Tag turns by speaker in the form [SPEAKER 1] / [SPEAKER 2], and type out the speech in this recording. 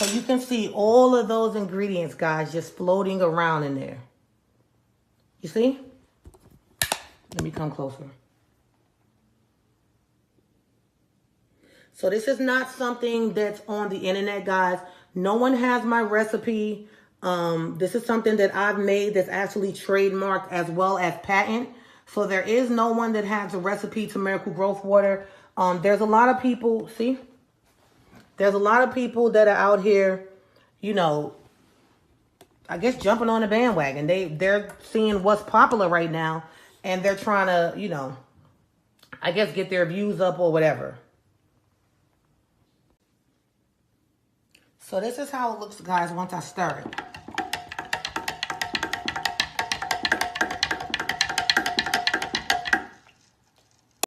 [SPEAKER 1] So you can see all of those ingredients, guys, just floating around in there. You see? Let me come closer. So this is not something that's on the internet, guys. No one has my recipe. This is something that I've made that's actually trademarked as well as patent. So there is no one that has a recipe to Miracle Growth Water. There's a lot of people, see? There's a lot of people that are out here, you know, I guess jumping on the bandwagon. They're seeing what's popular right now, and they're trying to, you know, I guess get their views up or whatever. So this is how it looks, guys, once I stir it.